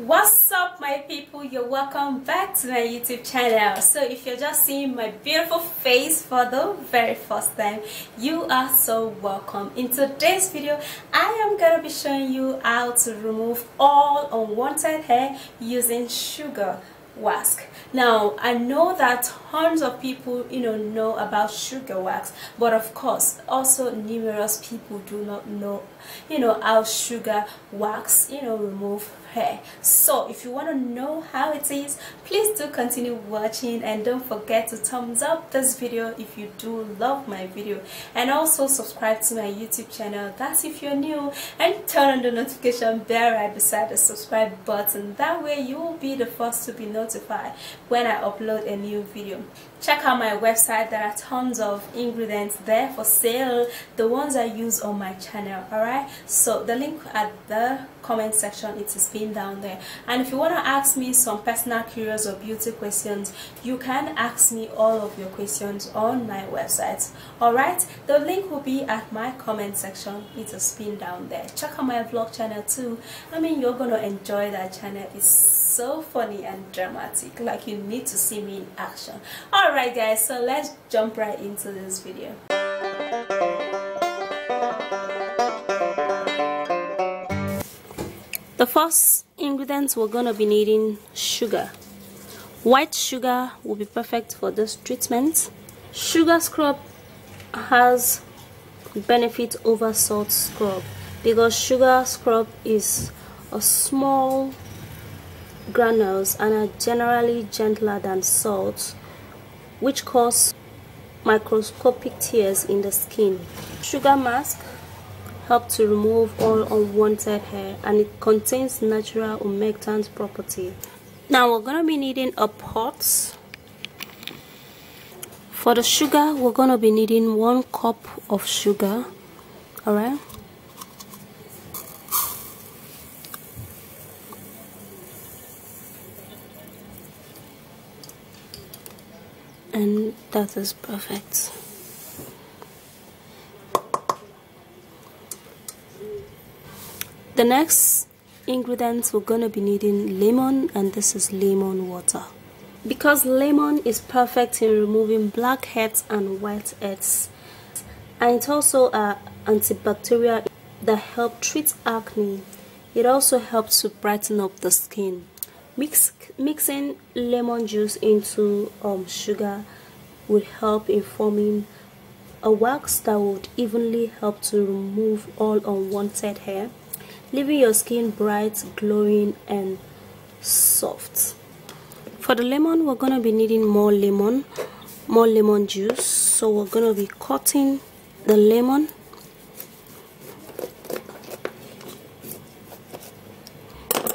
What's up, my people? You're welcome back to my YouTube channel. So if you're just seeing my beautiful face for the very first time, you are so welcome. In today's video, I am gonna be showing you how to remove all unwanted hair using sugar wax. Now I know that tons of people know about sugar wax, but of course also numerous people do not know how sugar wax remove hair. So if you want to know how it is, please do continue watching, and don't forget to thumbs up this video if you do love my video, and also subscribe to my YouTube channel, that's if you're new, and turn on the notification bell right beside the subscribe button. That way you will be the first to be notified when I upload a new video. Check out my website. There are tons of ingredients there for sale, the ones I use on my channel. Alright, so the link at the comment section, it is pinned down there. And if you want to ask me some personal curious or beauty questions, you can ask me all of your questions on my website. Alright, the link will be at my comment section, it is pinned down there. Check out my vlog channel too. I mean, you're gonna enjoy that channel. It's so funny and dramatic, like you need to see me in action. Alright guys, so let's jump right into this video. The first ingredients we're gonna be needing: sugar. White sugar will be perfect for this treatment. Sugar scrub has benefit over salt scrub because sugar scrub is a small granules and are generally gentler than salt, which cause microscopic tears in the skin. Sugar mask help to remove all unwanted hair, and it contains natural humectant property. Now we're gonna be needing a pot. For the sugar, we're gonna be needing 1 cup of sugar. All right. And that is perfect. The next ingredients we're going to be needing lemon, and this is lemon water. Because lemon is perfect in removing blackheads and whiteheads, and it's also an antibacterial that helps treat acne. It also helps to brighten up the skin. Mixing lemon juice into sugar would help in forming a wax that would evenly help to remove all unwanted hair, leaving your skin bright, glowing, and soft. For the lemon, we're gonna be needing more lemon juice. So we're gonna be cutting the lemon.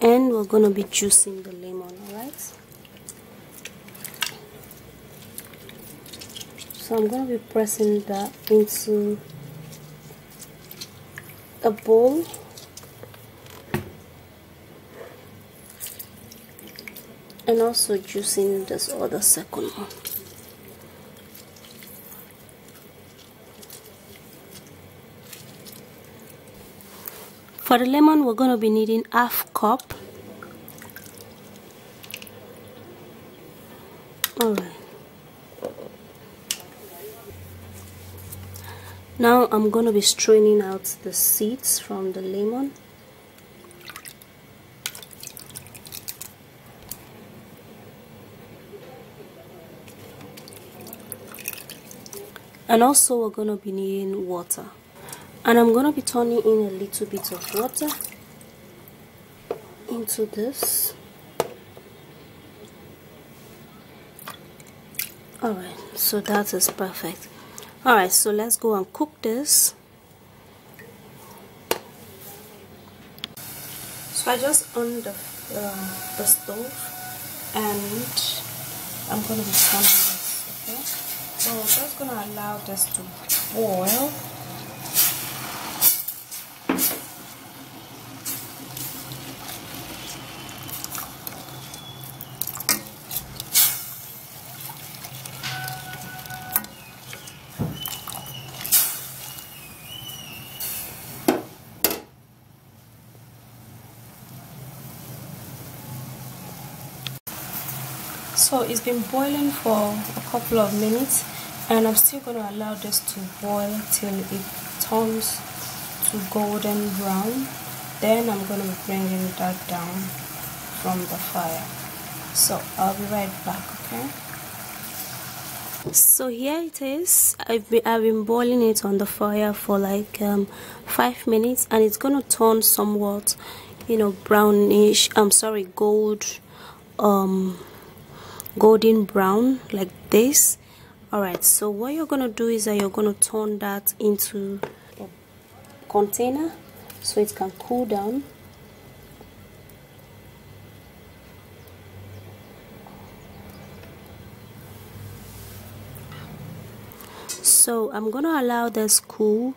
And we're gonna be juicing the lemon, alright? So I'm gonna be pressing that into a bowl. And also juicing this other second one. For the lemon, we're going to be needing 1/2 cup. Alright. Now I'm going to be straining out the seeds from the lemon. And also we're going to be needing water. And I'm going to be turning in a little bit of water into this. Alright, so that is perfect. Alright, so let's go and cook this. So I just on the stove, and I'm going to be turning this, okay? So we're just going to allow this to boil. So it's been boiling for a couple of minutes, and I'm still going to allow this to boil till it turns to golden brown. Then I'm going to be bringing that down from the fire. So I'll be right back, okay? So here it is. I've been boiling it on the fire for like 5 minutes, and it's going to turn somewhat, you know, brownish. I'm sorry, golden brown, like this. Alright, so what you're gonna do is that you're gonna turn that into a container so it can cool down. So I'm gonna allow this cool,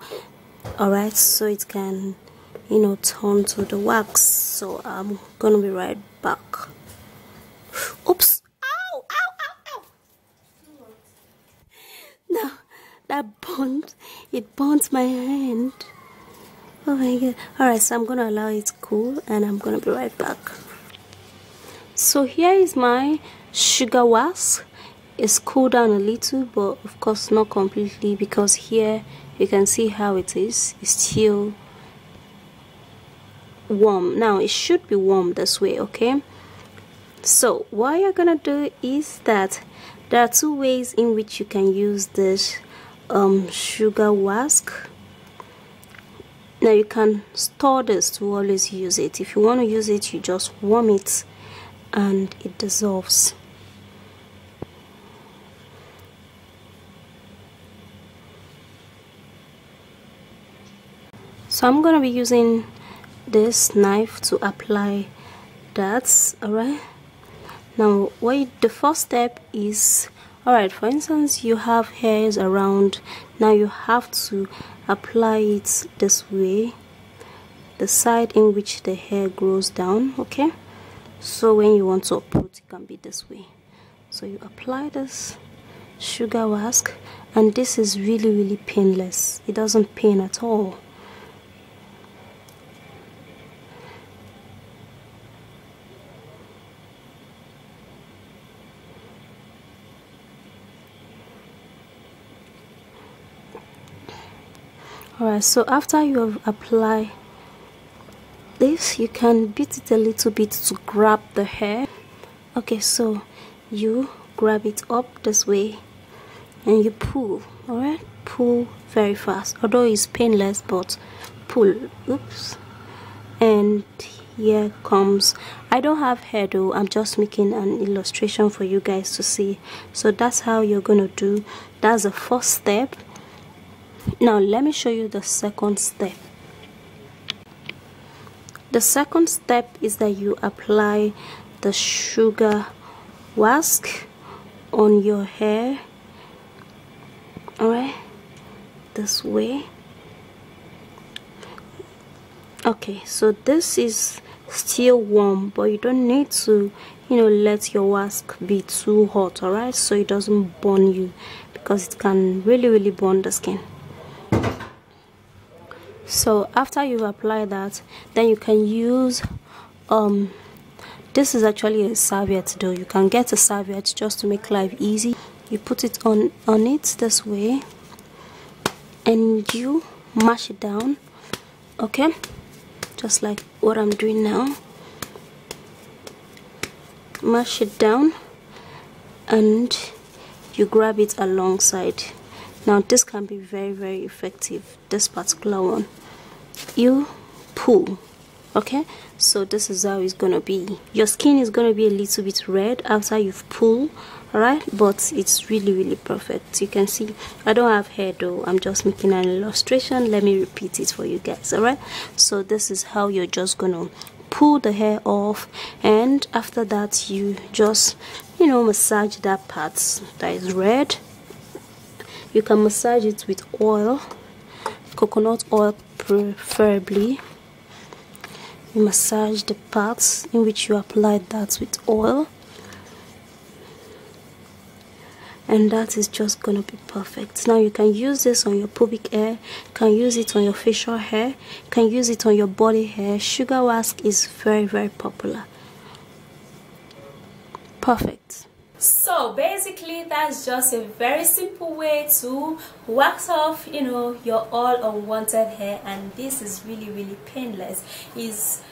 alright, so it can, you know, turn to the wax. So I'm gonna be right back. Oops. Ow, ow, ow, ow. No, that burnt, it burnt my hand. Oh my god. Alright, so I'm gonna allow it cool, and I'm gonna be right back. So here is my sugar wax. It's cooled down a little, but of course not completely, because here you can see how it is. It's still warm. Now it should be warm this way, okay? So what you're gonna do is that there are two ways in which you can use this sugar wax. Now you can store this to always use it. If you want to use it, you just warm it and it dissolves. So I'm gonna be using this knife to apply that. Alright, now the first step is, alright, for instance, you have hairs around. Now you have to apply it this way, the side in which the hair grows down, okay? So when you want to uproot, it can be this way. So you apply this sugar wax, and this is really painless. It doesn't pain at all. Alright, so after you have applied this, you can beat it a little bit to grab the hair. Okay, so you grab it up this way and you pull. Alright, pull very fast, although it's painless, but pull. Oops. And here comes, I don't have hair though, I'm just making an illustration for you guys to see. So that's how you're gonna do. That's the first step. Now let me show you the second step. The second step is that you apply the sugar wax on your hair, alright, this way. Okay, so this is still warm, but you don't need to, you know, let your wax be too hot, alright, so it doesn't burn you, because it can really burn the skin. So after you apply that, then you can use this is actually a serviette though. You can get a serviette just to make life easy. You put it on it this way and you mash it down, okay, just like what I'm doing now. Mash it down and you grab it alongside. Now this can be very effective, this particular one. You pull, okay, so this is how it's gonna be. Your skin is gonna be a little bit red after you've pulled, alright, but it's really perfect. You can see I don't have hair though, I'm just making an illustration. Let me repeat it for you guys, alright. So this is how you're just gonna pull the hair off, and after that you just, you know, massage that part that is red. You can massage it with oil, coconut oil preferably. You massage the parts in which you applied that with oil, and that is just gonna be perfect. Now you can use this on your pubic hair, can use it on your facial hair, can use it on your body hair. Sugar wax is very popular. Perfect. So basically that's just a very simple way to wax off, you know, your all unwanted hair, and this is really painless. Is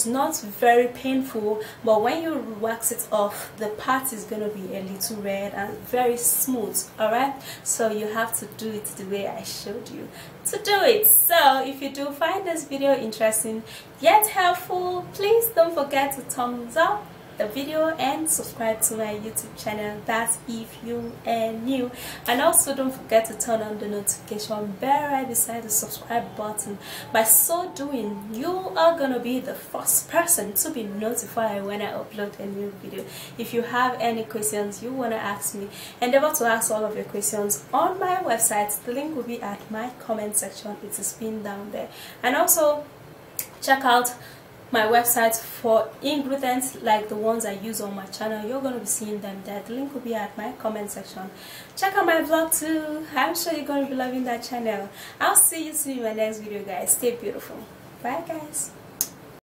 not very painful, but when you wax it off, the part is gonna be a little red and very smooth. All right, so you have to do it the way I showed you to do it. So if you do find this video interesting yet helpful, please don't forget to thumbs up the video and subscribe to my YouTube channel. That's if you are new, and also don't forget to turn on the notification bell right beside the subscribe button. By so doing, you are gonna be the first person to be notified when I upload a new video. If you have any questions you want to ask me, endeavor to ask all of your questions on my website. The link will be at my comment section. It is pinned down there. And also check out my website for ingredients like the ones I use on my channel. You're going to be seeing them there. The link will be at my comment section. Check out my vlog too. I'm sure you're going to be loving that channel. I'll see you soon in my next video, guys. Stay beautiful. Bye, guys.